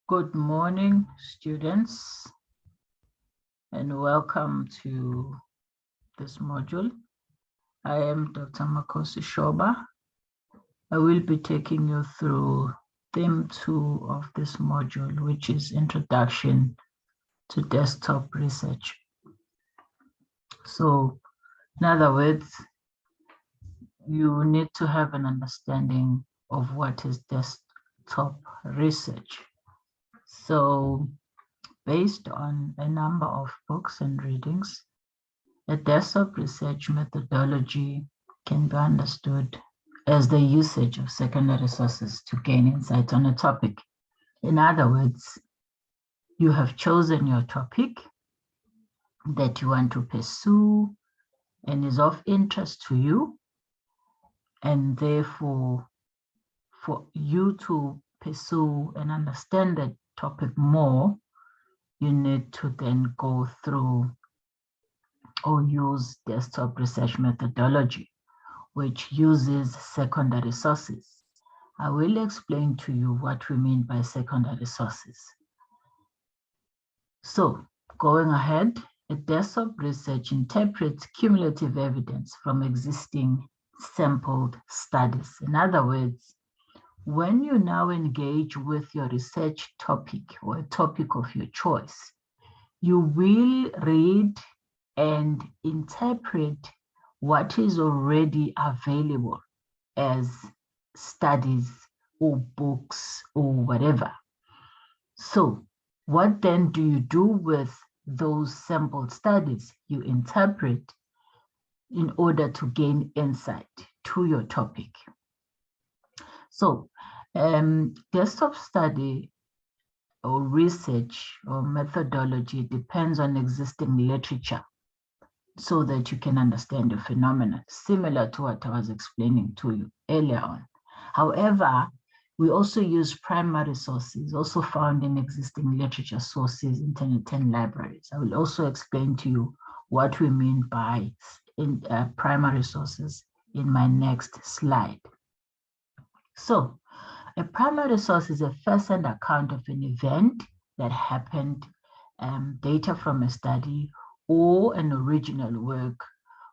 Good morning, students, and welcome to this module. I am Dr. Makosi Shoba. I will be taking you through theme 2 of this module, which is Introduction to Desktop Research. So, in other words, you need to have an understanding of what is desktop research. So, based on a number of books and readings, a desktop research methodology can be understood as the usage of secondary sources to gain insight on a topic. In other words, you have chosen your topic that you want to pursue and is of interest to you, and therefore, for you to pursue and understand that topic more, you need to then go through or use desktop research methodology, which uses secondary sources. I will explain to you what we mean by secondary sources. So, going ahead, a desktop research interprets cumulative evidence from existing sampled studies. In other words, when you now engage with your research topic or a topic of your choice, you will read and interpret what is already available as studies or books or whatever. So what then do you do with those sampled studies? You interpret in order to gain insight to your topic. So desktop study or research or methodology depends on existing literature so that you can understand the phenomena, similar to what I was explaining to you earlier on. However, we also use primary sources, also found in existing literature sources, internet and libraries. I will also explain to you what we mean by primary sources in my next slide. So, a primary source is a first-hand account of an event that happened, data from a study, or an original work.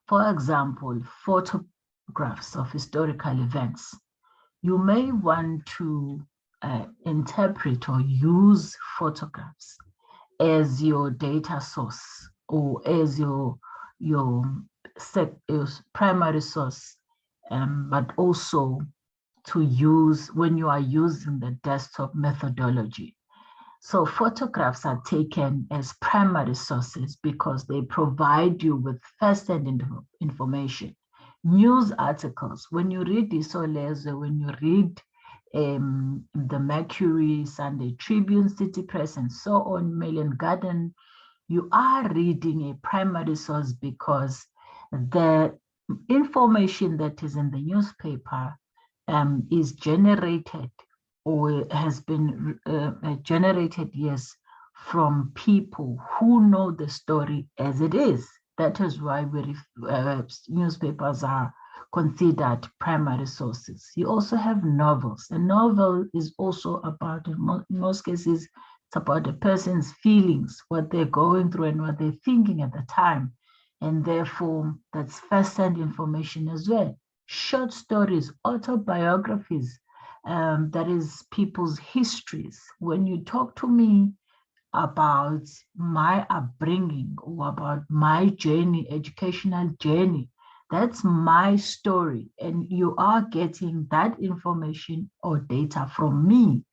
For example, photographs of historical events. You may want to interpret or use photographs as your data source or as your primary source, but also to use when you are using the desktop methodology. So photographs are taken as primary sources because they provide you with first-hand information. News articles, when you read Isolezwe, when you read the Mercury, Sunday Tribune, City Press, and so on, Mail and Garden, you are reading a primary source because the information that is in the newspaper is generated or has been generated, yes, from people who know the story as it is. That is why newspapers are considered primary sources. You also have novels. A novel is also about, in most cases, it's about a person's feelings, what they're going through and what they're thinking at the time. And therefore, that's first-hand information as well. Short stories, autobiographies, that is people's histories. When you talk to me about my upbringing or about my journey, educational journey, that's my story. And you are getting that information or data from me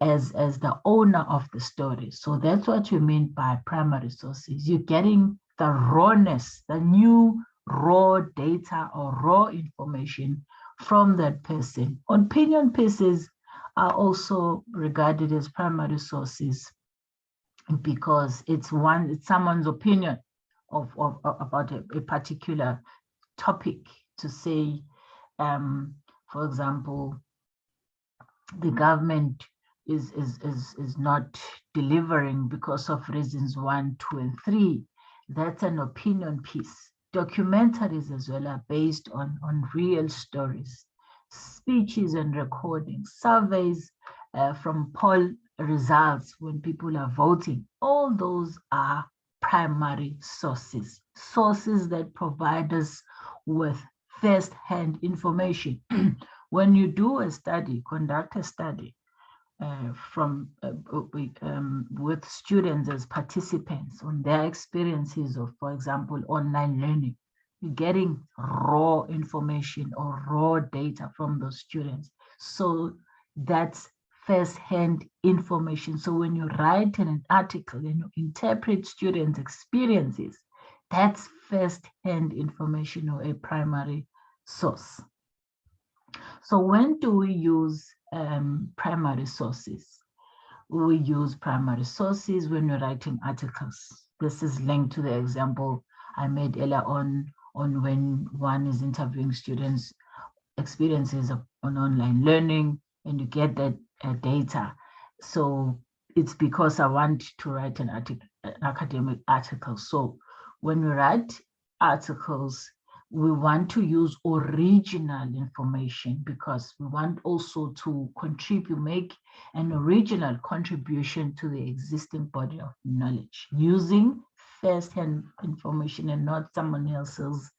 as the owner of the story. So that's what you mean by primary sources. You're getting the rawness, the new raw data or raw information from that person. Opinion pieces are also regarded as primary sources because it's someone's opinion about a particular topic. To say, for example, the government is not delivering because of reasons 1, 2, and 3. That's an opinion piece. Documentaries as well are based on real stories. Speeches and recordings, surveys from poll results when people are voting. All those are primary sources, sources that provide us with first-hand information. When you do a study, conduct a study with students as participants on their experiences of, for example, online learning, you're getting raw information or raw data from those students. So that's first-hand information. So when you write an article and you interpret students' experiences, that's first-hand information or a primary source. So when do we use primary sources? We use primary sources when we're writing articles. This is linked to the example I made earlier on when one is interviewing students' experiences on online learning, and you get that data. So it's because I want to write an academic article. So when we write articles, we want to use original information because we want also to contribute, make an original contribution to the existing body of knowledge using first-hand information and not someone else's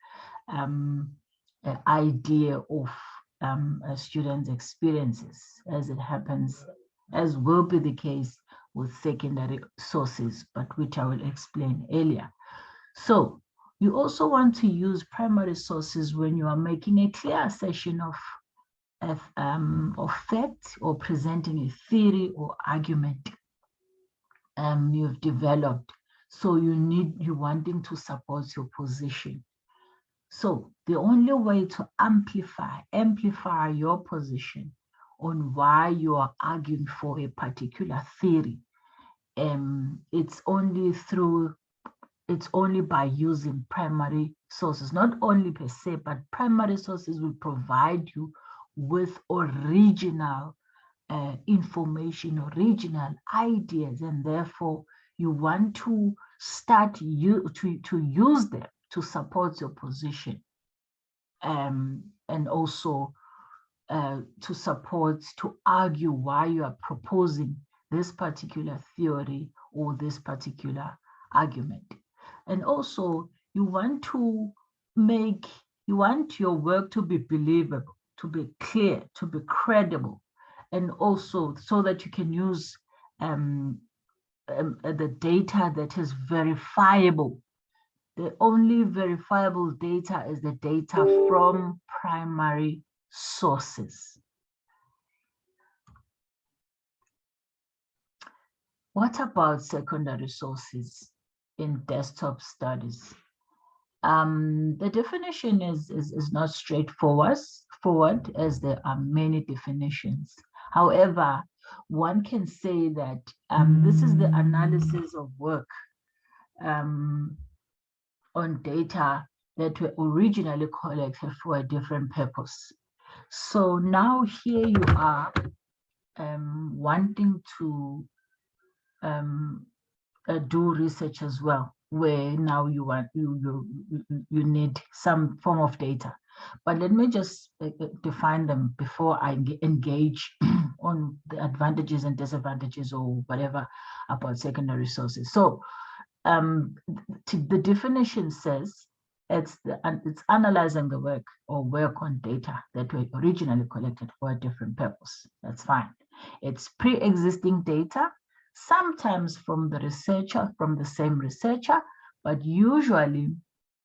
idea of a student's experiences, as it happens, as will be the case with secondary sources, but which I will explain earlier. So you also want to use primary sources when you are making a clear assertion of fact or presenting a theory or argument you've developed. So you're wanting to support your position. So the only way to amplify your position on why you are arguing for a particular theory, it's only by using primary sources, not only per se, but primary sources will provide you with original information, original ideas, and therefore you want to start to use them to support your position, and also to argue why you are proposing this particular theory or this particular argument. And also you want your work to be believable, to be clear, to be credible, and also so that you can use the data that is verifiable. The only verifiable data is the data from primary sources. What about secondary sources in desktop studies? The definition is not straightforward, as there are many definitions. However, one can say that this is the analysis of work on data that were originally collected for a different purpose. So now here you are wanting to do research as well, where now you need some form of data. But let me just define them before I engage on the advantages and disadvantages or whatever about secondary sources. So the definition says it's analyzing the work or work on data that were originally collected for a different purpose. That's fine. It's pre-existing data, sometimes from the same researcher, but usually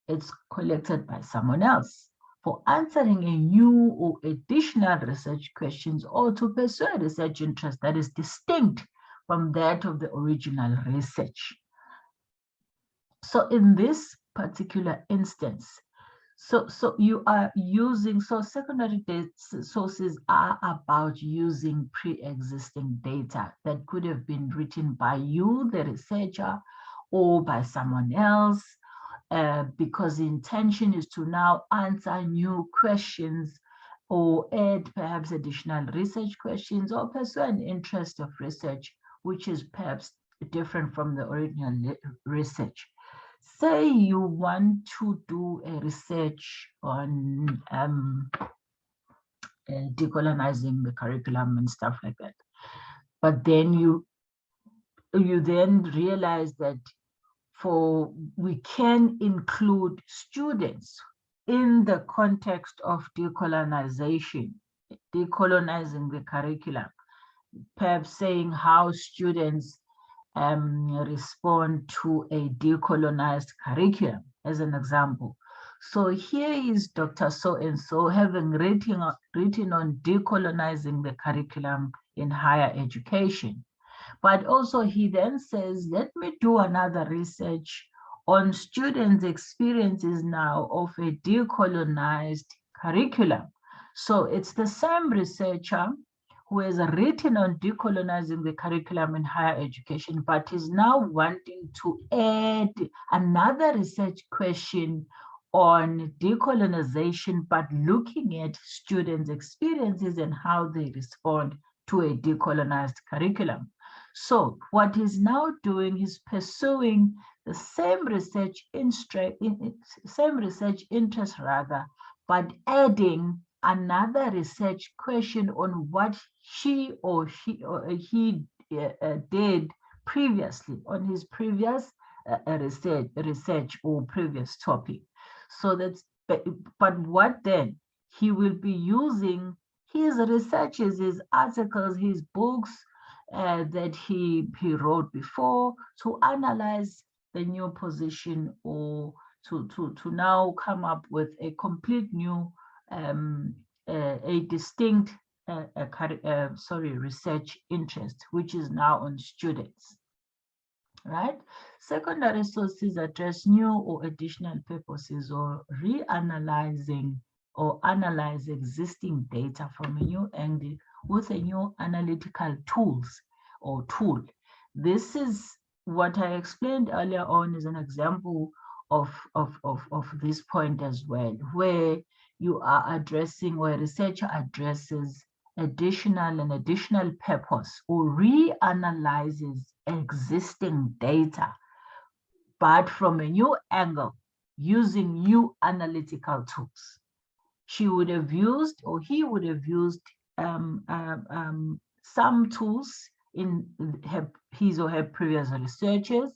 it's collected by someone else for answering a new or additional research questions or to pursue a research interest that is distinct from that of the original research. So in this particular instance, so you are using, so secondary data sources are about using pre-existing data that could have been written by you, the researcher, or by someone else, because the intention is to now answer new questions or add perhaps additional research questions or pursue an interest of research, which is perhaps different from the original research. Say you want to do a research on decolonizing the curriculum and stuff like that. But then you then realize that we can include students in the context of decolonization, decolonizing the curriculum, perhaps saying how students respond to a decolonized curriculum, as an example. So here is Dr. So-and-so having written on decolonizing the curriculum in higher education. But also he then says, let me do another research on students' experiences now of a decolonized curriculum. So it's the same researcher who has written on decolonizing the curriculum in higher education, but is now wanting to add another research question on decolonization, but looking at students' experiences and how they respond to a decolonized curriculum. So what he's now doing is pursuing the same research interest rather, but adding another research question on what she or he did previously on his previous research or previous topic. So that's, but what then? He will be using his researches, his articles, his books that he wrote before to analyze the new position, or to now come up with a complete new a distinct research interest, which is now on students, right? Secondary sources address new or additional purposes or reanalyzing or analyze existing data from a new angle with a new analytical tools or tool. This is what I explained earlier on as an example of this point as well, where you are addressing, where a researcher addresses additional purpose or reanalyzes existing data, but from a new angle using new analytical tools. She would have used, or he would have used some tools in his or her previous researches,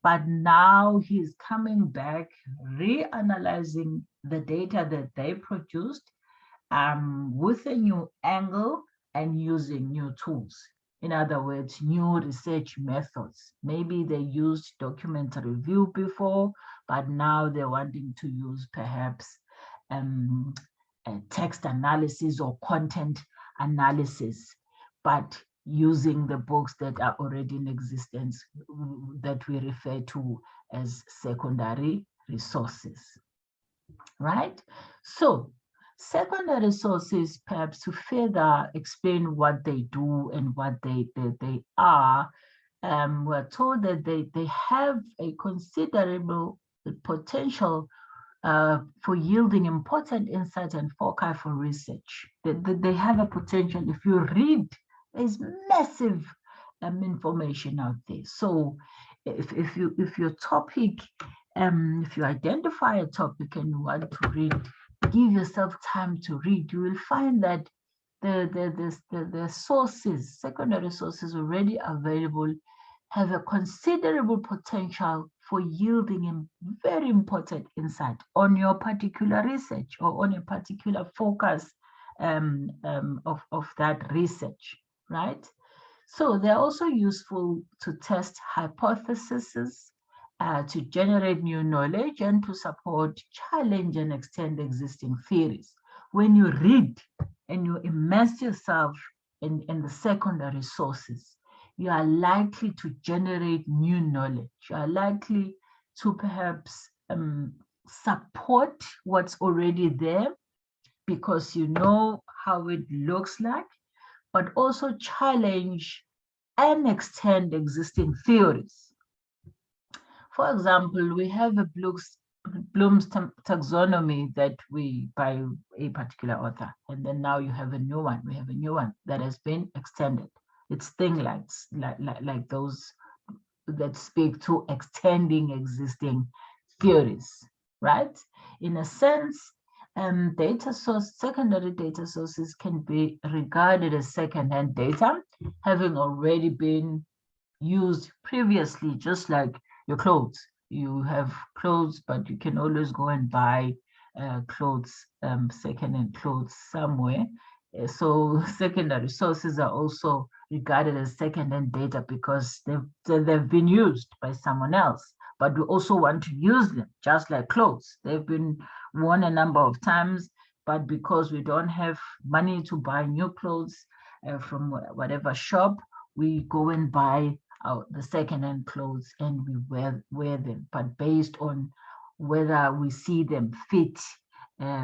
but now he's coming back, reanalyzing the data that they produced with a new angle and using new tools. In other words, new research methods. Maybe they used document review before, but now they're wanting to use perhaps text analysis or content analysis, but using the books that are already in existence that we refer to as secondary resources, right? So secondary sources, perhaps to further explain what they do and what they are, we're told that they have a considerable potential for yielding important insights and foci for research. They have a potential. If you read, there's massive information out there. So if your topic, if you identify a topic and you want to read, give yourself time to read, you will find that the sources, secondary sources already available, have a considerable potential for yielding a very important insight on your particular research or on a particular focus of that research, right? So they're also useful to test hypotheses, to generate new knowledge, and to support, challenge, and extend existing theories. When you read and you immerse yourself in the secondary sources, you are likely to generate new knowledge. You are likely to perhaps support what's already there because you know how it looks like, but also challenge and extend existing theories. For example, we have a Bloom's taxonomy that by a particular author, and then now you have a new one. We have a new one that has been extended. It's things like those that speak to extending existing theories, right? In a sense, data source, secondary data sources can be regarded as second-hand data, having already been used previously, just like your clothes. You have clothes, but you can always go and buy clothes, second-hand clothes somewhere. So secondary sources are also regarded as second-hand data because they've been used by someone else, but we also want to use them, just like clothes. They've been worn a number of times, but because we don't have money to buy new clothes from whatever shop, we go and buy the second-hand clothes and we wear them, but based on whether we see them fit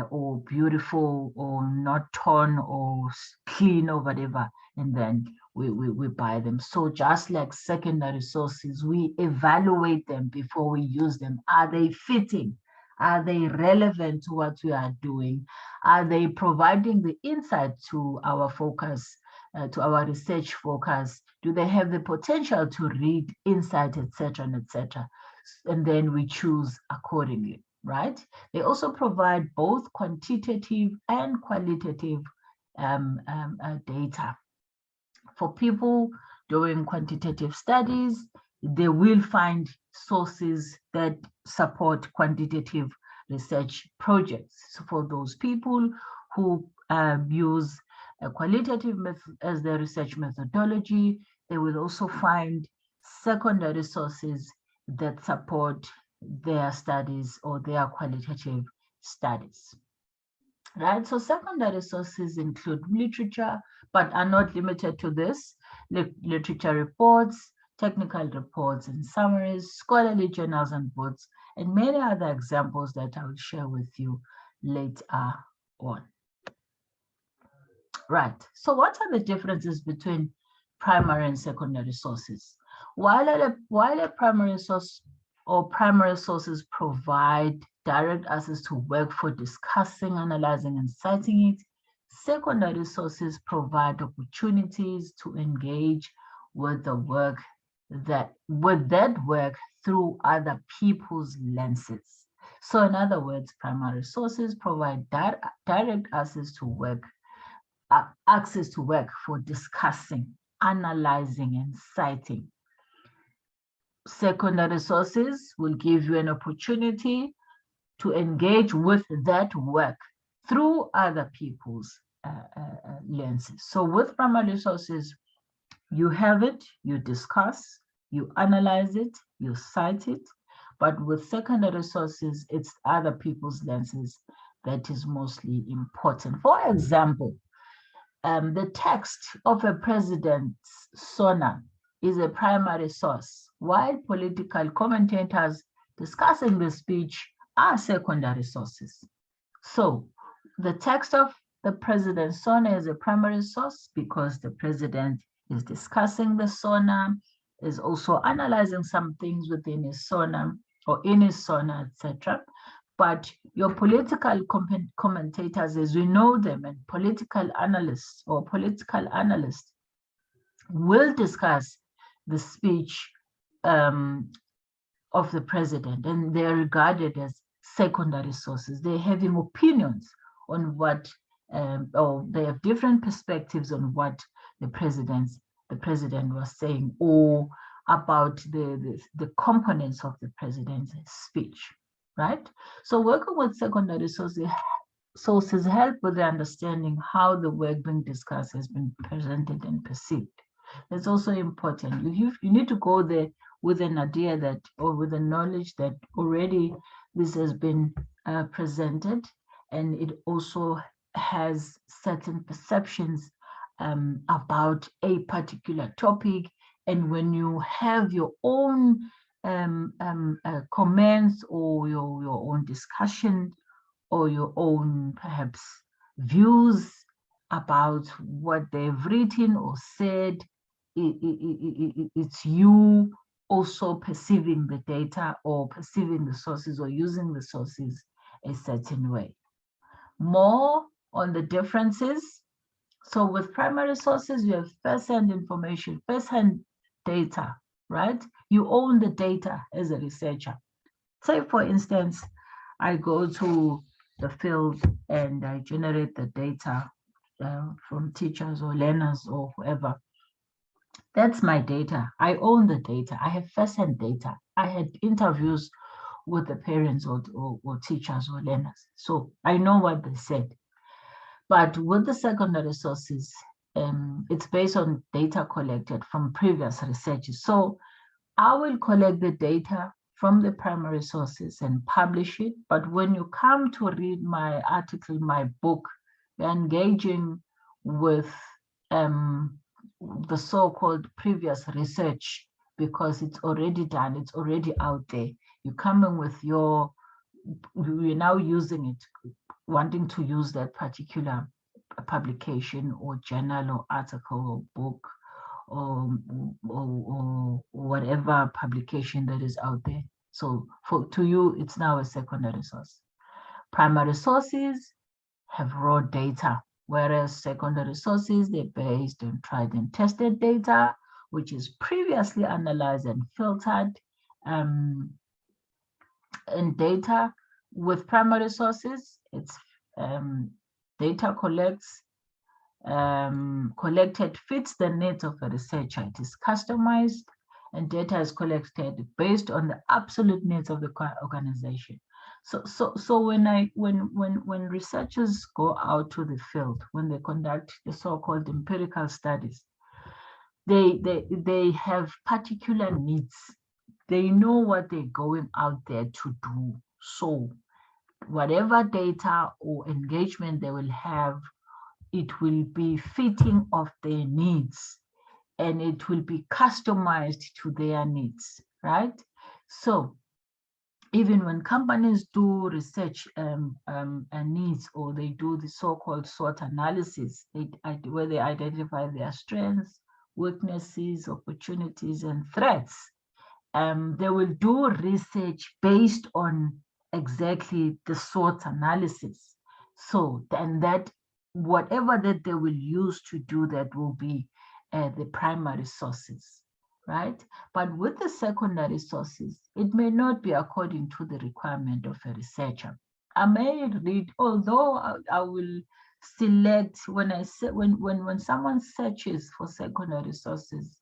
or beautiful or not torn or clean or whatever, and then we buy them. So just like secondary sources, we evaluate them before we use them. Are they fitting? Are they relevant to what we are doing? Are they providing the insight to our focus, to our research focus? Do they have the potential to read insight, etc., etc.? And then we choose accordingly, right? They also provide both quantitative and qualitative data. For people doing quantitative studies, they will find sources that support quantitative research projects. So for those people who use a qualitative method as their research methodology, they will also find secondary sources that support their studies or their qualitative studies. Right, so secondary sources include literature, but are not limited to this. Literature reports, technical reports and summaries, scholarly journals and books, and many other examples that I will share with you later on. Right, so what are the differences between primary and secondary sources? While a primary source or primary sources provide direct access to work for discussing, analyzing, and citing it, secondary sources provide opportunities to engage with the work that work through other people's lenses. So in other words, primary sources provide direct access to work for discussing, analyzing, and citing. Secondary sources will give you an opportunity to engage with that work through other people's lenses. So with primary sources, you have it, you discuss, you analyze it, you cite it, but with secondary sources, it's other people's lenses that is mostly important. For example, the text of a president's SONA is a primary source, while political commentators discussing the speech are secondary sources. So the text of the president's SONA is a primary source because the president is discussing the SONA, is also analyzing some things within his SONA or in his SONA, etc. But your political commentators, as we know them, and political analysts will discuss the speech of the president, and they are regarded as secondary sources. They're having opinions on what, or they have different perspectives on what the president was saying, or about the components of the president's speech, right? So working with secondary sources help with the understanding how the work being discussed has been presented and perceived. That's also important. You need to go there with an idea that, or with the knowledge that already this has been presented, and it also has certain perceptions about a particular topic. And when you have your own comments or your own discussion or your own perhaps views about what they've written or said, it's you also perceiving the data or perceiving the sources or using the sources a certain way. More on the differences. So with primary sources, you have first-hand information, first-hand data, right? You own the data as a researcher. Say, for instance, I go to the field and I generate the data from teachers or learners or whoever. That's my data. I own the data. I have first-hand data. I had interviews with the parents or teachers or learners. So I know what they said. But with the secondary sources, it's based on data collected from previous researches. So I will collect the data from the primary sources and publish it. But when you come to read my article, my book, you're engaging with the so-called previous research because it's already done, it's already out there. You come in with you're now using it, wanting to use that particular publication or journal or article or book or whatever publication that is out there. So to you, it's now a secondary source. Primary sources have raw data, whereas secondary sources, they're based on tried and tested data, which is previously analyzed and filtered. And data with primary sources, it's data collected fits the needs of a researcher. It is customized and data is collected based on the absolute needs of the organization. So when researchers go out to the field, when they conduct the so-called empirical studies, they have particular needs. They know what they're going out there to do. So whatever data or engagement they will have, it will be fitting of their needs and it will be customized to their needs, right? So even when companies do research needs, or they do the so-called SWOT analysis, where they identify their strengths, weaknesses, opportunities, and threats, they will do research based on exactly the SWOT analysis. So then that whatever that they will use to do that will be the primary sources, right? But with the secondary sources, it may not be according to the requirement of a researcher. I may read, although I will select when someone searches for secondary sources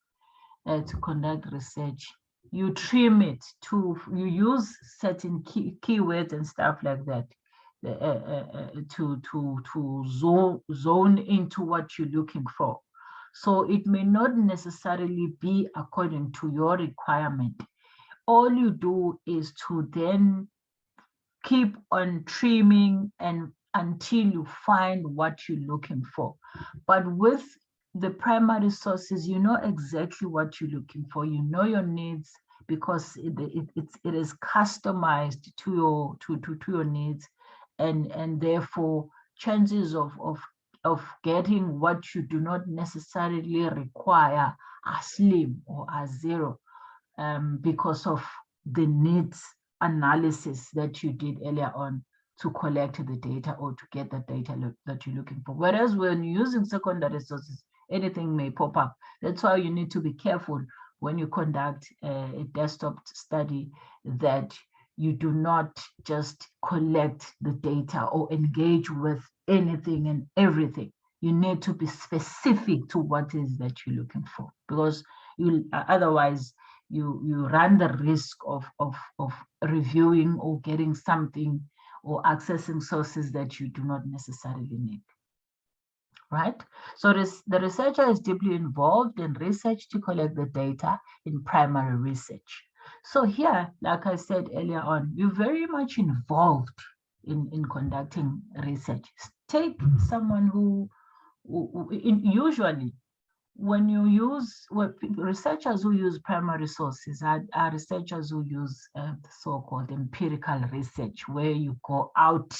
to conduct research, you trim it to, you use certain keywords and stuff like that to zone into what you're looking for. So it may not necessarily be according to your requirement. All you do is to then keep on trimming and until you find what you're looking for. But with the primary sources, you know exactly what you're looking for. You know your needs because it is customized to your needs, and therefore chances of getting what you do not necessarily require are slim or are zero, because of the needs analysis that you did earlier on to collect the data or to get the data that you're looking for. Whereas when you're using secondary sources, anything may pop up. That's why you need to be careful when you conduct a desktop study, that you do not just collect the data or engage with anything and everything. You need to be specific to what is that you're looking for, because you otherwise you run the risk of reviewing or getting something or accessing sources that you do not necessarily need. Right? So the researcher is deeply involved in research to collect the data in primary research. So here, like I said earlier on, you're very much involved in conducting research. Take someone who usually when you use researchers who use primary sources are researchers who use so-called empirical research, where you go out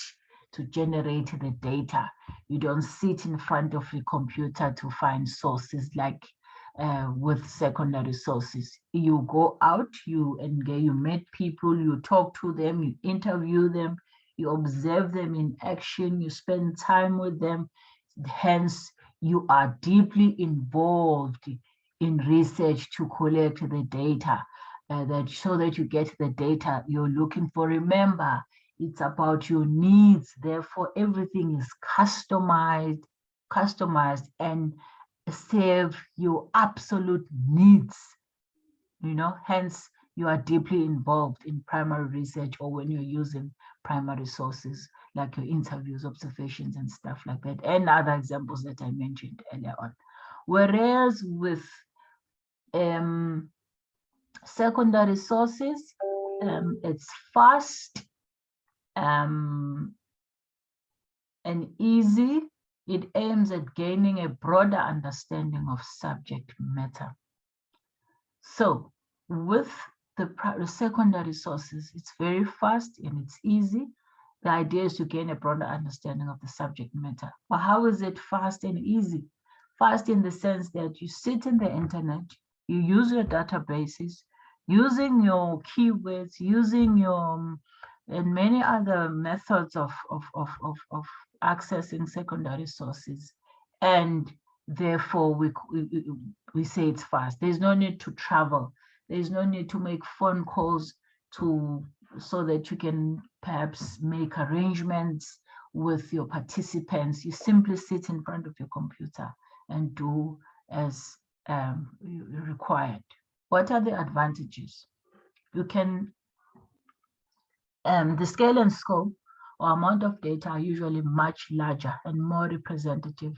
to generate the data. You don't sit in front of a computer to find sources like with secondary sources. You go out, you engage, you meet people, you talk to them, you interview them, you observe them in action, you spend time with them. Hence, you are deeply involved in research to collect the data so that you get the data you're looking for. Remember, It's about your needs. Therefore, everything is customized and serve your absolute needs. Hence you are deeply involved in primary research, or when you're using primary sources like your interviews, observations, and stuff like that, and other examples that I mentioned earlier on. Whereas with secondary sources, it's fast and easy. It aims at gaining a broader understanding of subject matter. So with the secondary sources, it's very fast and it's easy. The idea is to gain a broader understanding of the subject matter. But how is it fast and easy? Fast in the sense that you sit in the internet, you use your databases, using your keywords, using your and many other methods of accessing secondary sources, and therefore we say it's fast. There's no need to travel. There's no need to make phone calls so that you can perhaps make arrangements with your participants. You simply sit in front of your computer and do as required. What are the advantages? You can, the scale and scope or amount of data are usually much larger and more representative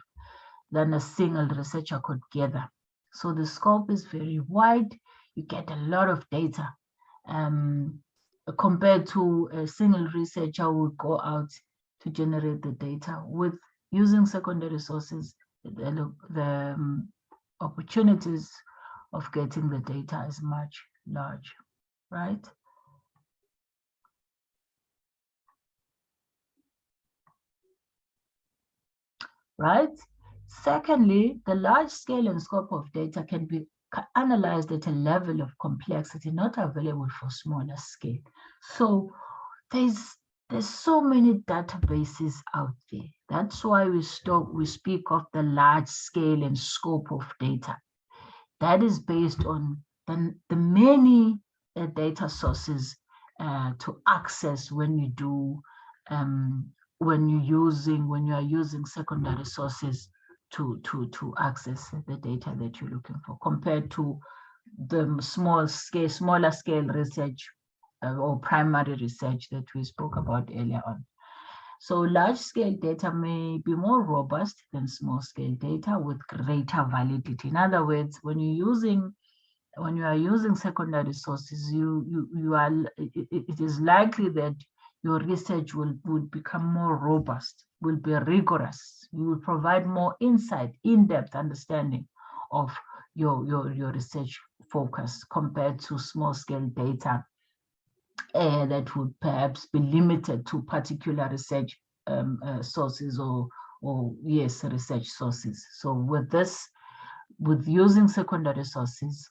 than a single researcher could gather. So the scope is very wide. You get a lot of data compared to a single researcher who would go out to generate the data. With using secondary sources, the opportunities of getting the data is much larger, right? Right? Secondly, the large scale and scope of data can be analyzed at a level of complexity not available for smaller scale. So there's so many databases out there. That's why we speak of the large scale and scope of data. That is based on the many data sources to access when you do when you are using secondary sources to access the data that you're looking for, compared to the smaller scale research or primary research that we spoke about earlier on. So large scale data may be more robust than small scale data with greater validity. In other words, when you are using secondary sources, it is likely that your research will become more robust, will be rigorous. You will provide more insight, in-depth understanding of your research focus compared to small scale data that would perhaps be limited to particular research sources or research sources. So with using secondary sources,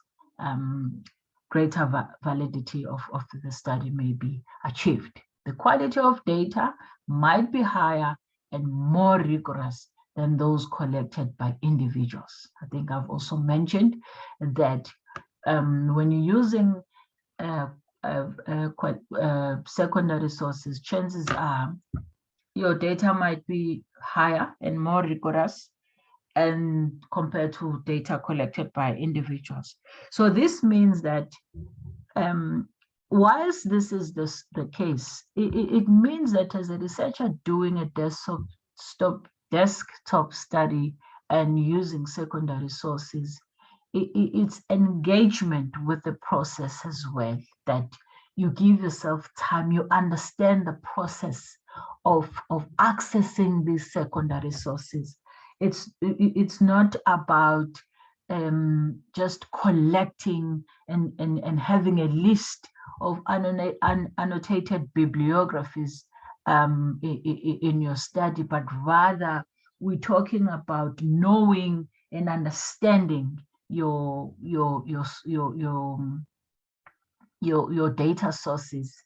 greater validity of the study may be achieved. The quality of data might be higher and more rigorous than those collected by individuals. I think I've also mentioned that when you're using secondary sources, chances are your data might be higher and more rigorous and compared to data collected by individuals. So this means that whilst this is the case, it means that as a researcher doing a desktop study and using secondary sources, it's engagement with the process as well, that you give yourself time, you understand the process of accessing these secondary sources. It's not about just collecting and having a list of annotated bibliographies in your study, but rather we're talking about knowing and understanding your data sources,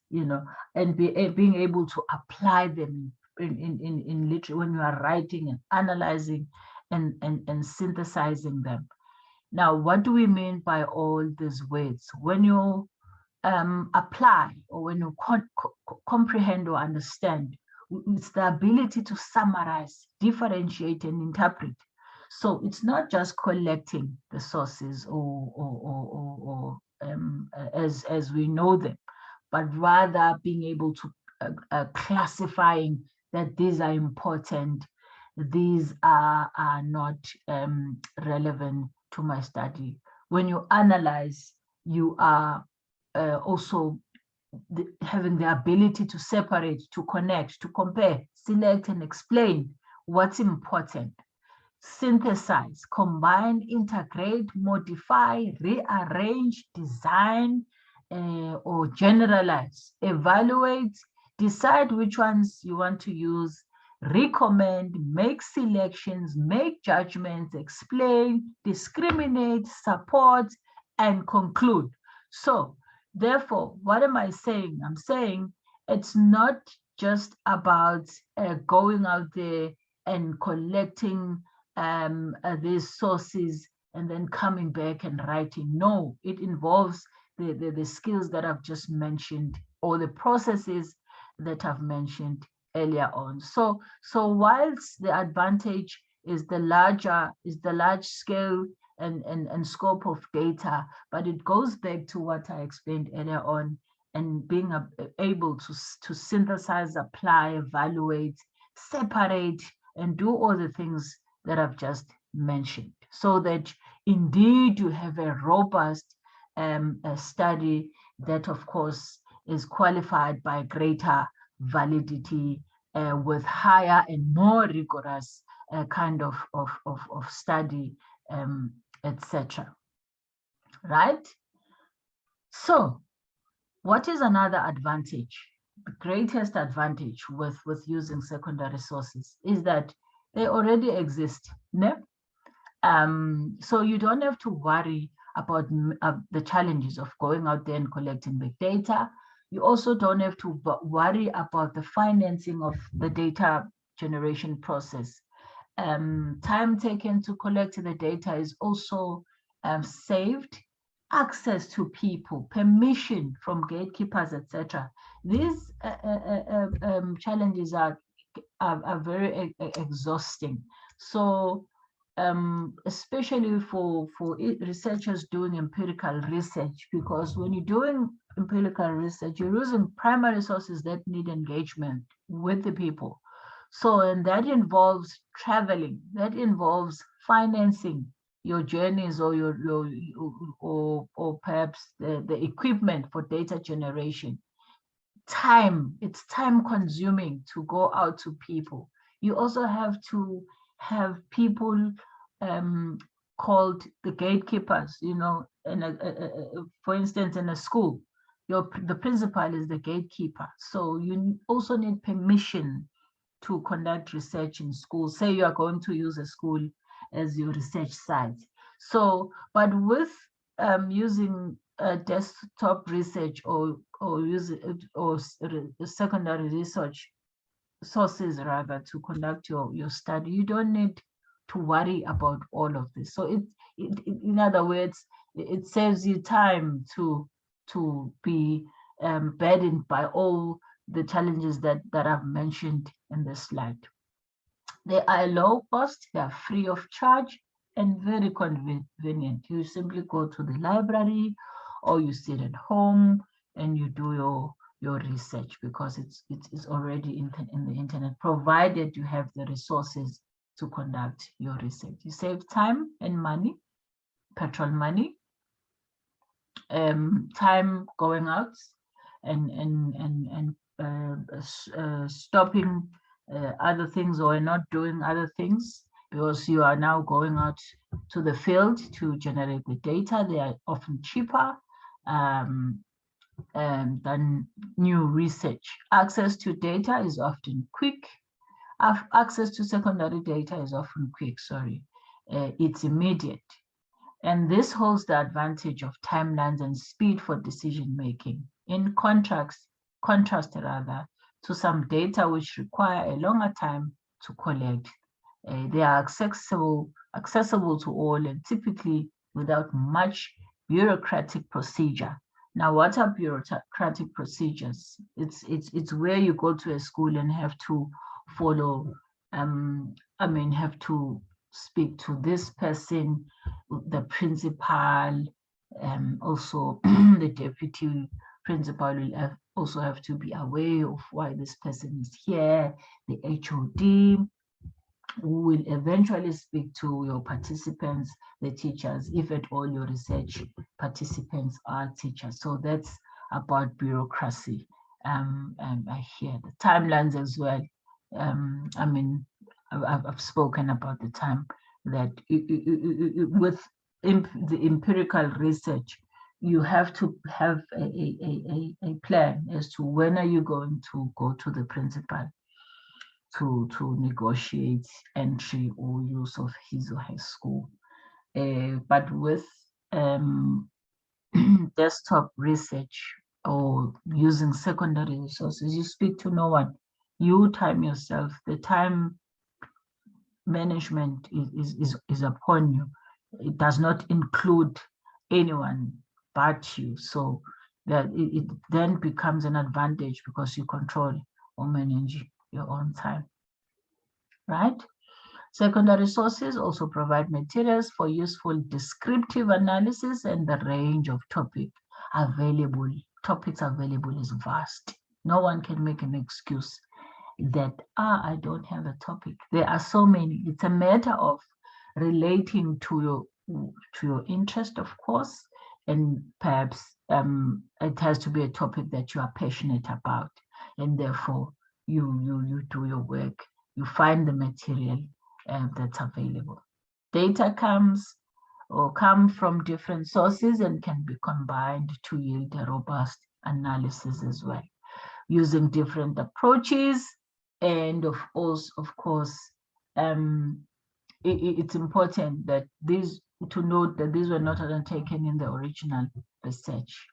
and being able to apply them in literature when you are writing and analyzing and synthesizing them. Now, what do we mean by all these words? When you're apply, or when you comprehend or understand, it's the ability to summarize, differentiate, and interpret. So it's not just collecting the sources or as we know them, but rather being able to classifying that these are important, these are not relevant to my study. When you analyze, you are also having the ability to separate, to connect, to compare, select, and explain what's important. Synthesize, combine, integrate, modify, rearrange, design, or generalize, evaluate, decide which ones you want to use, recommend, make selections, make judgments, explain, discriminate, support, and conclude. So therefore, what am I saying? I'm saying it's not just about going out there and collecting these sources and then coming back and writing. No, it involves the skills that I've just mentioned, or the processes that I've mentioned earlier on. So whilst the advantage is the large scale and scope of data, but it goes back to what I explained earlier on, and being able to synthesize, apply, evaluate, separate, and do all the things that I've just mentioned, so that indeed you have a robust study that, of course, is qualified by greater validity with higher and more rigorous kind of study, etc. Right? So what is another advantage? The greatest advantage with using secondary sources is that they already exist. No? So you don't have to worry about the challenges of going out there and collecting big data. You also don't have to worry about the financing of the data generation process. Time taken to collect the data is also saved. Access to people, permission from gatekeepers, etc. These challenges are very exhausting. So especially for researchers doing empirical research, because when you're doing empirical research, you're using primary sources that need engagement with the people. So, and that involves traveling, that involves financing your journeys, or or perhaps the equipment for data generation. Time, it's time consuming to go out to people. You also have to have people called the gatekeepers, you know, for instance, in a school, the principal is the gatekeeper. So you also need permission to conduct research in school. Say you are going to use a school as your research site. So, but with using desktop research or secondary research sources rather to conduct your study, you don't need to worry about all of this. So in other words, it saves you time to be burdened by all the challenges that I've mentioned in this slide. They are low cost, they are free of charge, and very convenient. You simply go to the library, or you sit at home and you do your research, because it's already in the internet, provided you have the resources to conduct your research. You save time and money, petrol money, time going out and stopping other things, or not doing other things, because you are now going out to the field to generate the data. They are often cheaper than new research. Access to data is often quick. Access to secondary data is often quick, sorry. It's immediate. And this holds the advantage of timelines and speed for decision making, in contrast to some data which require a longer time to collect. They are accessible to all, and typically without much bureaucratic procedure. Now, what are bureaucratic procedures? It's where you go to a school and have to follow, have to speak to this person, the principal, also the deputy principal will also have to be aware of why this person is here, the HOD, who will eventually speak to your participants, the teachers, if at all your research participants are teachers. So that's about bureaucracy. I hear the timelines as well. I've spoken about the time that with the empirical research, you have to have a plan as to when are you going to go to the principal to negotiate entry or use of his or her school. But with desktop research or using secondary resources, you speak to no one. You time yourself. The time management is upon you. It does not include anyone but you. So that it then becomes an advantage because you control or manage your own time, right? Secondary sources also provide materials for useful descriptive analysis, and the range of topics available is vast. No one can make an excuse that, I don't have a topic. There are so many. It's a matter of relating to your interest, of course, and perhaps it has to be a topic that you are passionate about, and therefore you do your work, you find the material that's available. Data come from different sources and can be combined to yield a robust analysis as well, using different approaches. And of course, it's important that to note that these were not undertaken in the original research.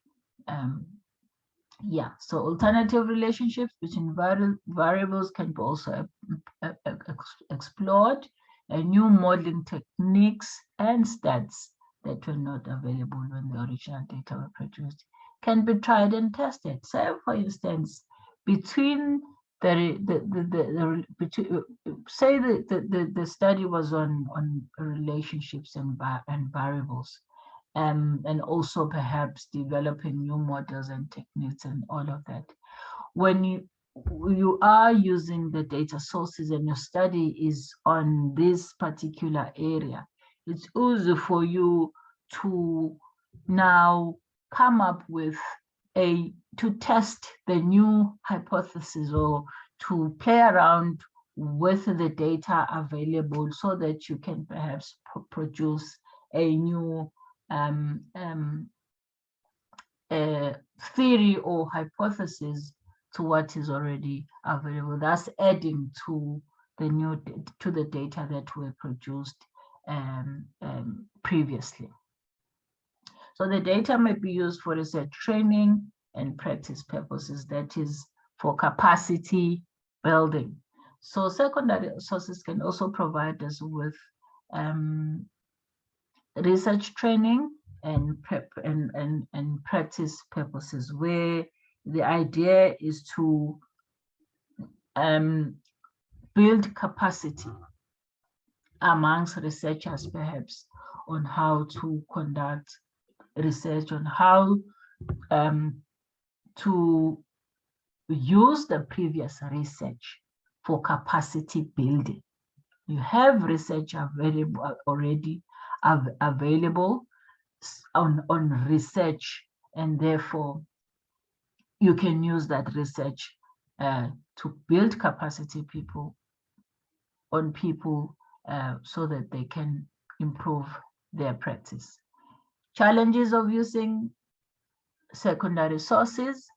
So alternative relationships between variables can be also explored, and new modeling techniques and stats that were not available when the original data were produced can be tried and tested. So, for instance, between the study was on relationships and variables, and also perhaps developing new models and techniques and all of that. When you are using the data sources and your study is on this particular area, it's easy for you to now come up with to test the new hypothesis or to play around with the data available so that you can perhaps produce a new theory or hypothesis to what is already available, thus adding to the data that were produced previously. So the data may be used for research training and practice purposes, that is for capacity building. So secondary sources can also provide us with research training and practice purposes, where the idea is to build capacity amongst researchers, perhaps, on how to conduct research, on how to use the previous research for capacity building. You have research available already available on research, and therefore you can use that research to build capacity on people so that they can improve their practice. Challenges of using secondary sources.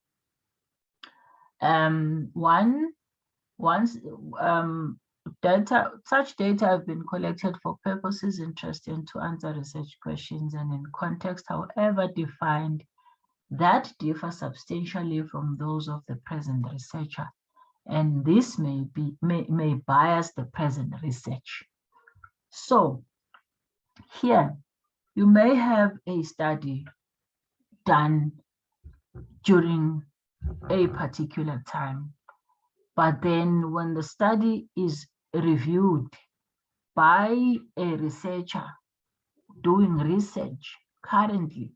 Such data have been collected for purposes interesting to answer research questions and in context, however defined, that differ substantially from those of the present researcher, and this may bias the present research. So here you may have a study done during a particular time. But then when the study is reviewed by a researcher doing research currently,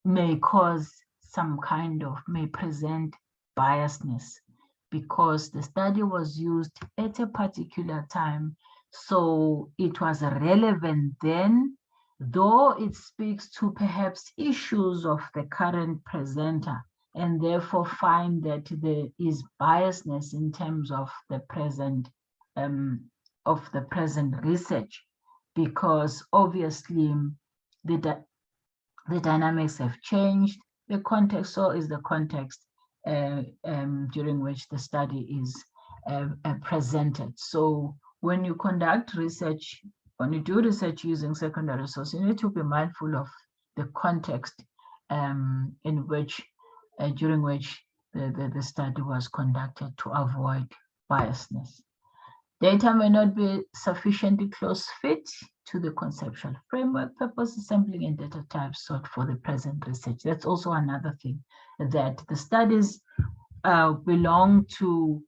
may cause some kind of, may present biasness because the study was used at a particular time. So it was relevant then, though it speaks to perhaps issues of the current presenter, and therefore find that there is biasness in terms of the present research, because obviously the dynamics have changed. The context, so is the context during which the study is presented. So when you conduct research, when you do research using secondary sources, you need to be mindful of the context in which, during which the study was conducted, to avoid biasness. Data may not be sufficiently close fit to the conceptual framework, purpose, sampling, and data types sought for the present research. That's also another thing, that the studies belong to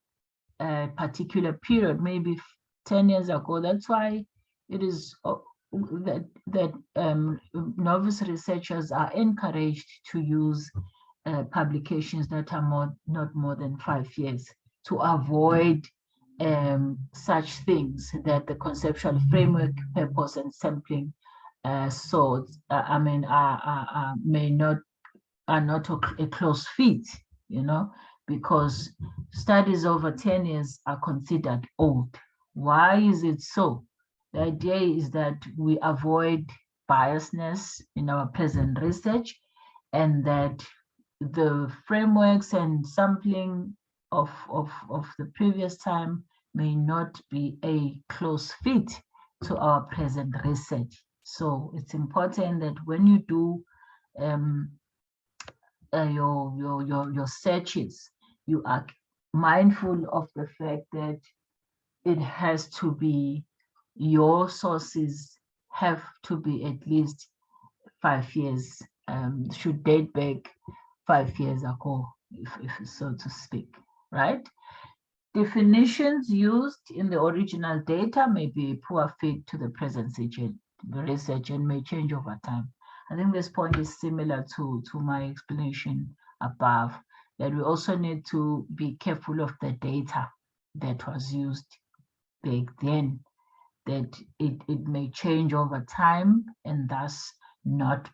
a particular period, maybe 10 years ago. That's why it is that novice researchers are encouraged to use publications that are not more than 5 years, to avoid such things, that the conceptual framework, purpose, and sampling are not a close fit, because studies over 10 years are considered old. Why is it so? The idea is that we avoid biasness in our present research, and that the frameworks and sampling of the previous time may not be a close fit to our present research. So it's important that when you do your searches, you are mindful of the fact that it has to be, your sources have to be at least 5 years, should date back 5 years ago, if so to speak, right? Definitions used in the original data may be a poor fit to the present research and may change over time. I think this point is similar to my explanation above, that we also need to be careful of the data that was used back then, that it may change over time and thus not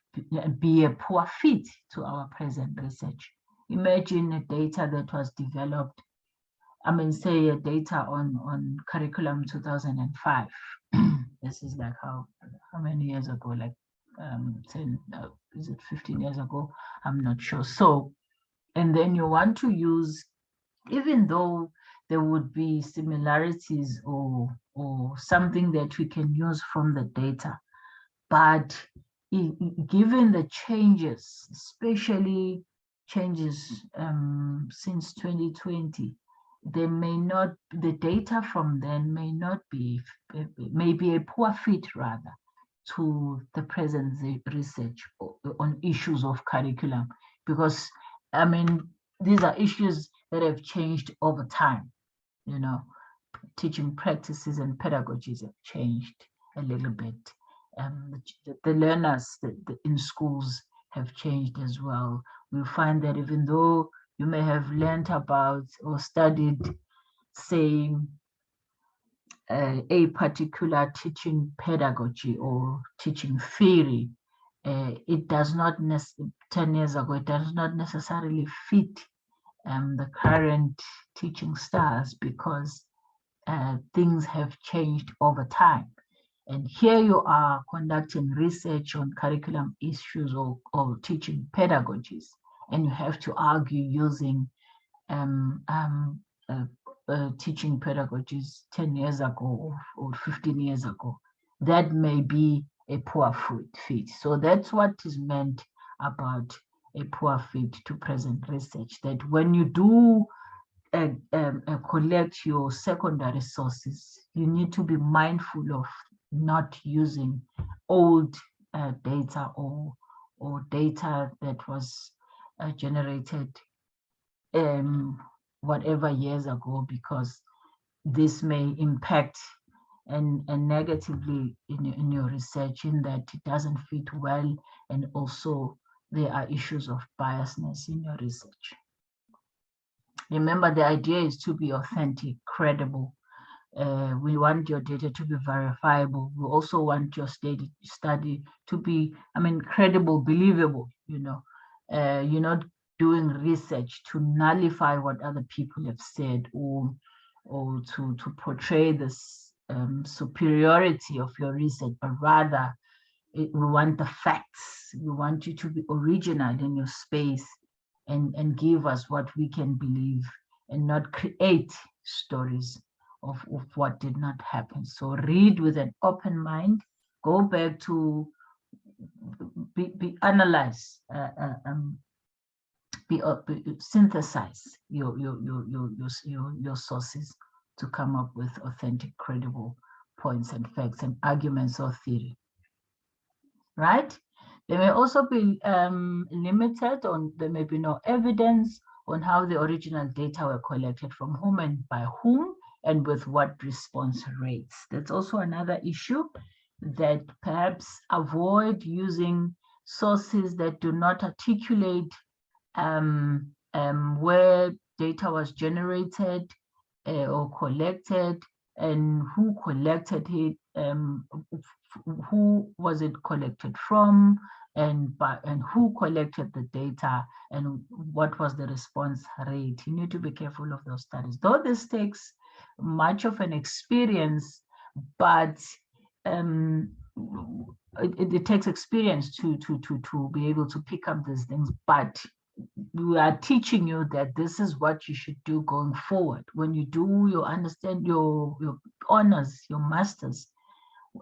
be a poor fit to our present research. Imagine a data that was developed, say a data on curriculum 2005. This is like how many years ago, like 10, is it 15 years ago? I'm not sure. So, and then you want to use, even though there would be similarities or something that we can use from the data, but given the changes, especially changes since 2020, the data from then may not be, maybe a poor fit rather to the present research on issues of curriculum, because these are issues that have changed over time. Teaching practices and pedagogies have changed a little bit. The learners in schools have changed as well. We find that even though you may have learned about or studied, say, a particular teaching pedagogy or teaching theory, it does not 10 years ago, it does not necessarily fit the current teaching styles, because things have changed over time. And here you are conducting research on curriculum issues or teaching pedagogies, and you have to argue using teaching pedagogies 10 years ago or 15 years ago. That may be a poor fit. So that's what is meant about a poor fit to present research, that when you do collect your secondary sources, you need to be mindful of not using old data or data that was generated whatever years ago, because this may impact and negatively in your research, in that it doesn't fit well, and also there are issues of biasness in your research. Remember, the idea is to be authentic, credible. We want your data to be verifiable. We also want your study to be, credible, believable. You're not doing research to nullify what other people have said, or to portray this superiority of your research, but rather we want the facts. We want you to be original in your space, and give us what we can believe, and not create stories of what did not happen. So read with an open mind, go back to analyze, synthesize your sources to come up with authentic, credible points and facts and arguments or theory, right? They may also be limited on, there may be no evidence on how the original data were collected, from whom and by whom, and with what response rates. That's also another issue, that perhaps avoid using sources that do not articulate where data was generated or collected, and who collected it, who was it collected from, and who collected the data, and what was the response rate. You need to be careful of those studies. Though this takes much of an experience, but it takes experience to be able to pick up these things. But we are teaching you that this is what you should do going forward. When you do your honors, your masters,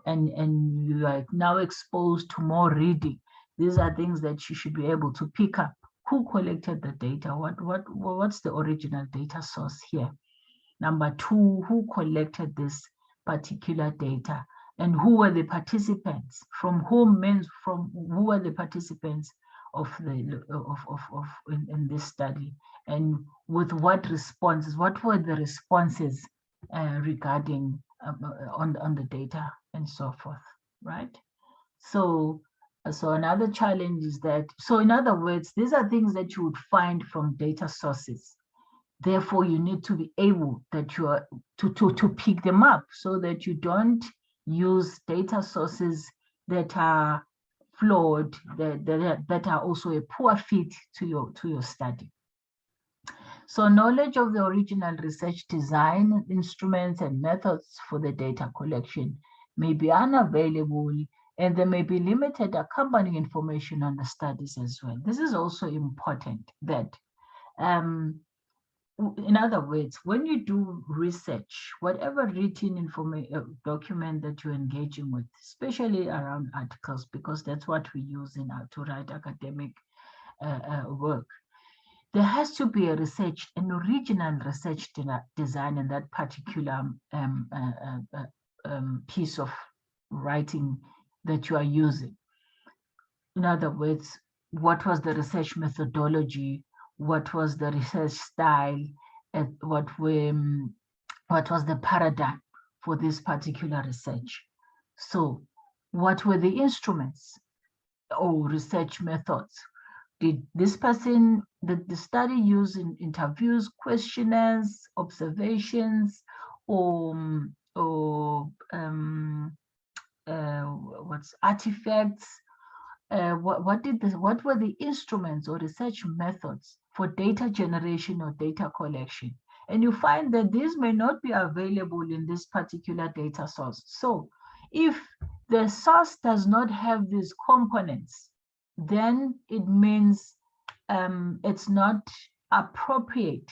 and you are now exposed to more reading, these are things that you should be able to pick up. Who collected the data? What's the original data source here? Number two, who collected this particular data, and who were the participants? From whom means from who were the participants of in this study, and with what responses? What were the responses regarding on the data, and so forth, right? So another challenge is that, so in other words, these are things that you would find from data sources. Therefore, you need to be able that you are to pick them up, so that you don't use data sources that are flawed, that are also a poor fit to your study. So knowledge of the original research design, instruments, and methods for the data collection may be unavailable, and there may be limited accompanying information on the studies as well. This is also important, that in other words, when you do research, whatever written information document that you're engaging with, especially around articles, because that's what we use to write academic work, there has to be an original research design in that particular piece of writing that you are using. In other words, what was the research methodology? What was the research style? And what was the paradigm for this particular research? So what were the instruments or research methods? Did this person, the study use in interviews, questionnaires, observations, or artifacts? What were the instruments or research methods for data generation or data collection? And you find that these may not be available in this particular data source. So if the source does not have these components, then it means it's not appropriate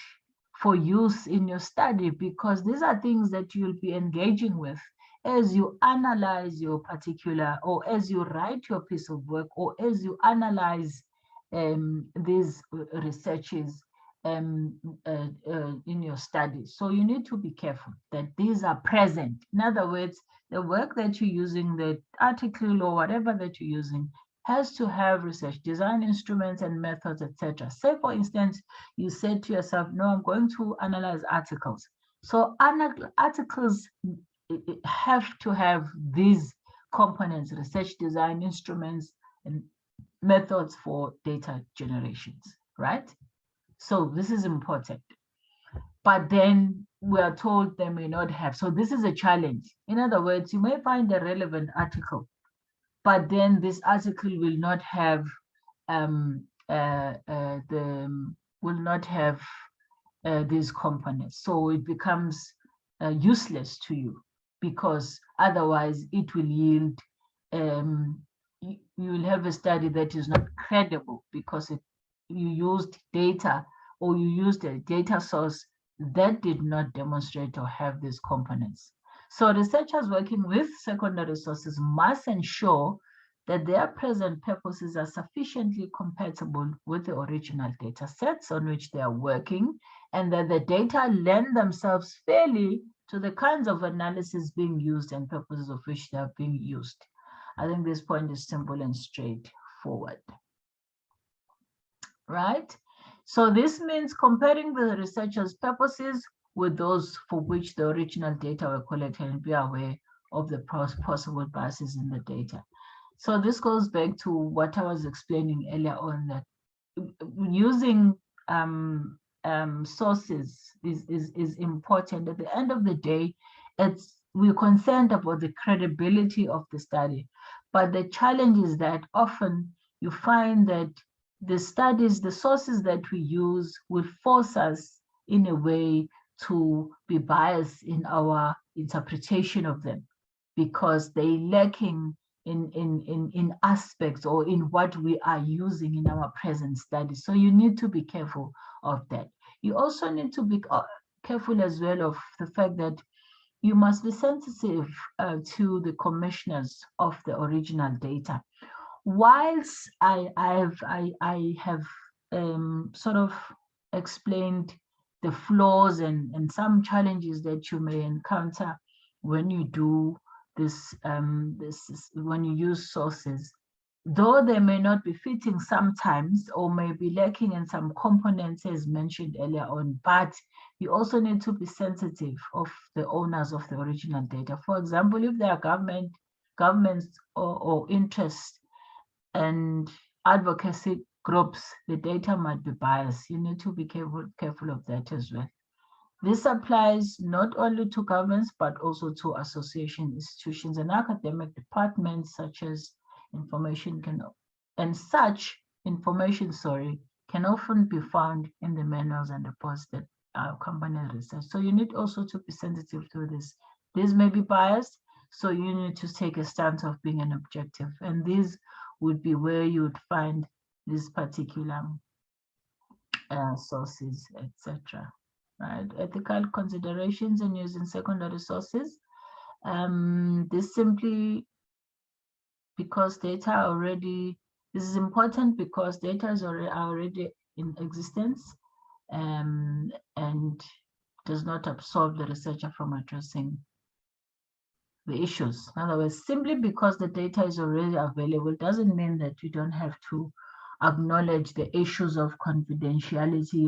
for use in your study, because these are things that you'll be engaging with as you analyze your particular, or as you write your piece of work, or as you analyze these researches in your study. So you need to be careful that these are present. In other words, the work that you're using, the article or whatever that you're using, has to have research design instruments and methods, etc. Say, for instance, you said to yourself, no, I'm going to analyze articles. So articles have to have these components, research design instruments and methods for data generations, right? So this is important. But then we are told they may not have. So this is a challenge. In other words, you may find a relevant article, but then this article will not have these components. So it becomes useless to you, because otherwise it will yield, you will have a study that is not credible, because you used data, or you used a data source that did not demonstrate or have these components. So researchers working with secondary sources must ensure that their present purposes are sufficiently compatible with the original data sets on which they are working, and that the data lend themselves fairly to the kinds of analysis being used and purposes of which they are being used. I think this point is simple and straightforward, right? So this means comparing the researcher's purposes with those for which the original data were collected, and be aware of the possible biases in the data. So this goes back to what I was explaining earlier on, that using sources is important. At the end of the day, we're concerned about the credibility of the study, but the challenge is that often you find that the studies, the sources that we use, will force us in a way to be biased in our interpretation of them, because they're lacking in aspects or in what we are using in our present studies. So you need to be careful of that. You also need to be careful as well of the fact that you must be sensitive to the commissioners of the original data. Whilst I have sort of explained the flaws and some challenges that you may encounter when you do this, when you use sources, though they may not be fitting sometimes or may be lacking in some components as mentioned earlier on, but you also need to be sensitive of the owners of the original data. For example, if there are governments or interests and advocacy groups, the data might be biased. You need to be careful of that as well. This applies not only to governments, but also to association institutions and academic departments, such as information can often be found in the manuals and reports that accompany research. So you need also to be sensitive to this. This may be biased, so you need to take a stance of being an objective, and these would be where you would find these particular sources, etc. Right? Ethical considerations in using secondary sources. This simply because data already, this is important because data is already in existence, and does not absolve the researcher from addressing the issues. In other words, simply because the data is already available doesn't mean that you don't have to acknowledge the issues of confidentiality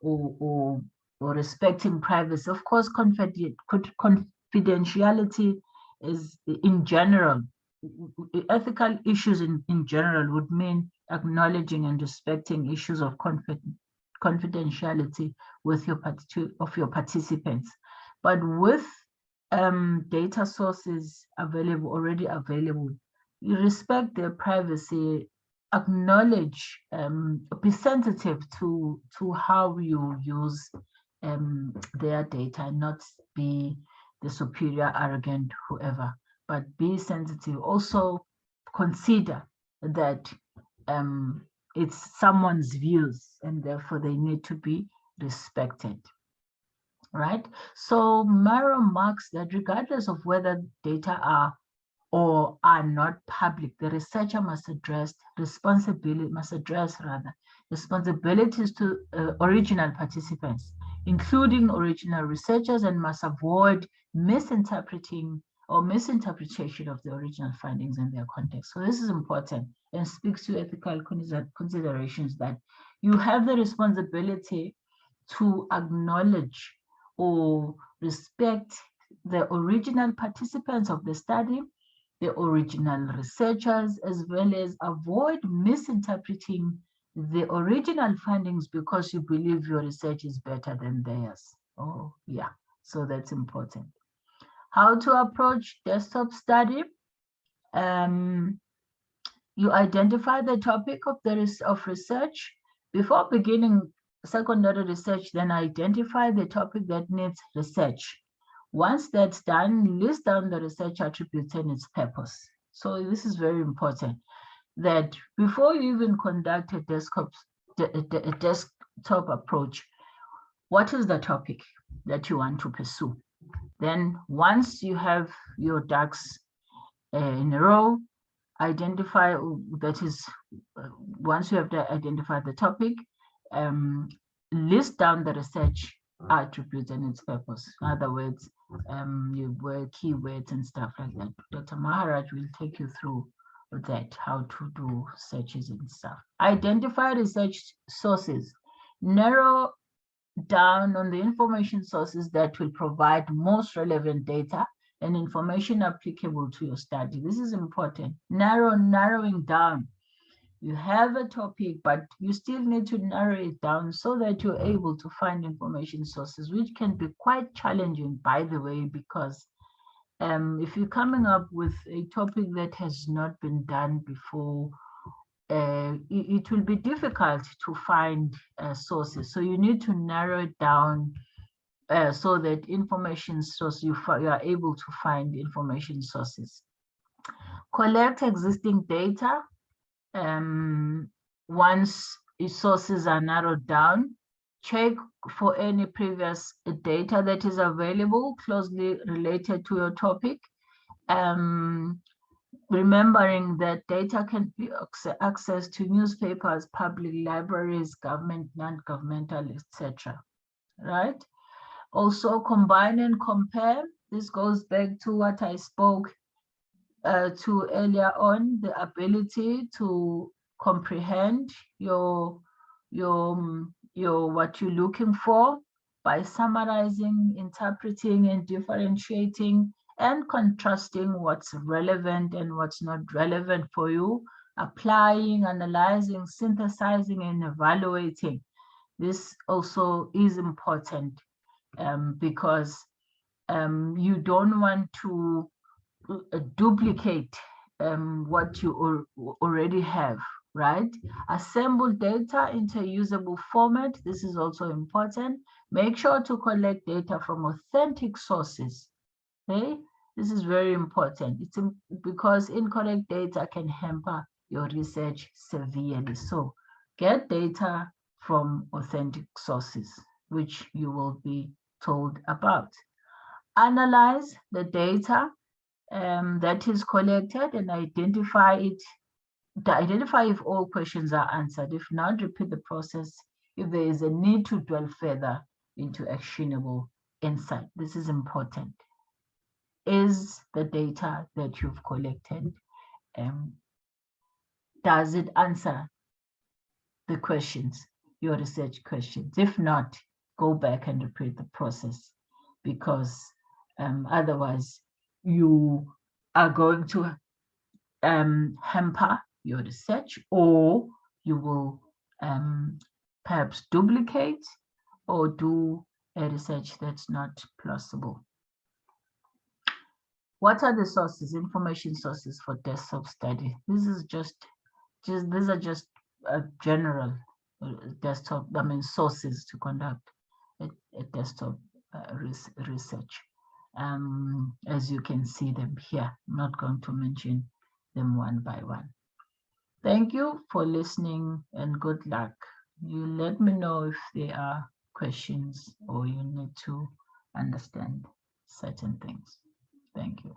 or respecting privacy. Of course, confidentiality is in general, ethical issues in general would mean acknowledging and respecting issues of confidentiality with your participants. But with data sources already available, you respect their privacy, acknowledge, be sensitive to how you use their data, and not be the superior, arrogant, whoever, but be sensitive. Also consider that it's someone's views, and therefore they need to be respected. Right? So Murrow marks that regardless of whether data are or are not public, the researcher must address responsibilities to original participants, including original researchers, and must avoid misinterpreting or misinterpretation of the original findings and their context. So this is important and speaks to ethical considerations that you have the responsibility to acknowledge or respect the original participants of the study, the original researchers, as well as avoid misinterpreting the original findings because you believe your research is better than theirs. Oh, yeah, so that's important. How to approach desktop study. You identify the topic of research. Before beginning secondary research, then identify the topic that needs research. Once that's done, list down the research attributes and its purpose. So this is very important, that before you even conduct a desktop approach, what is the topic that you want to pursue? Then once you have your ducks in a row, identify, that is, once you have to identify the topic, list down the research attributes and its purpose. In other words, you were keywords and stuff like that. Dr. Maharaj will take you through that, how to do searches and stuff. Identify research sources. Narrow down on the information sources that will provide most relevant data and information applicable to your study. This is important. Narrowing down. You have a topic, but you still need to narrow it down so that you're able to find information sources, which can be quite challenging, by the way, because if you're coming up with a topic that has not been done before, it will be difficult to find sources. So you need to narrow it down so that information source, you are able to find information sources. Collect existing data. Once sources are narrowed down, check for any previous data that is available closely related to your topic. Remembering that data can be accessed to newspapers, public libraries, government, non-governmental, etc. Right? Also, combine and compare. This goes back to what I spoke to earlier on, the ability to comprehend your what you're looking for by summarizing, interpreting, and differentiating and contrasting what's relevant and what's not relevant for you, applying, analyzing, synthesizing, and evaluating. This also is important because you don't want to duplicate what you already have, right? Assemble data into a usable format. This is also important. Make sure to collect data from authentic sources. Okay, this is very important. It's because incorrect data can hamper your research severely. So get data from authentic sources, which you will be told about. Analyze the data that is collected and identify it. Identify if all questions are answered. If not, repeat the process if there is a need to dwell further into actionable insight. This is important. Is the data that you've collected, does it answer the questions, your research questions? If not, go back and repeat the process, because otherwise you are going to hamper your research, or you will perhaps duplicate or do a research that's not plausible. What are the sources, information sources for desktop study? These are just general desktop, sources to conduct a desktop research. As you can see them here, I'm not going to mention them one by one. Thank you for listening and good luck. You let me know if there are questions or you need to understand certain things. Thank you.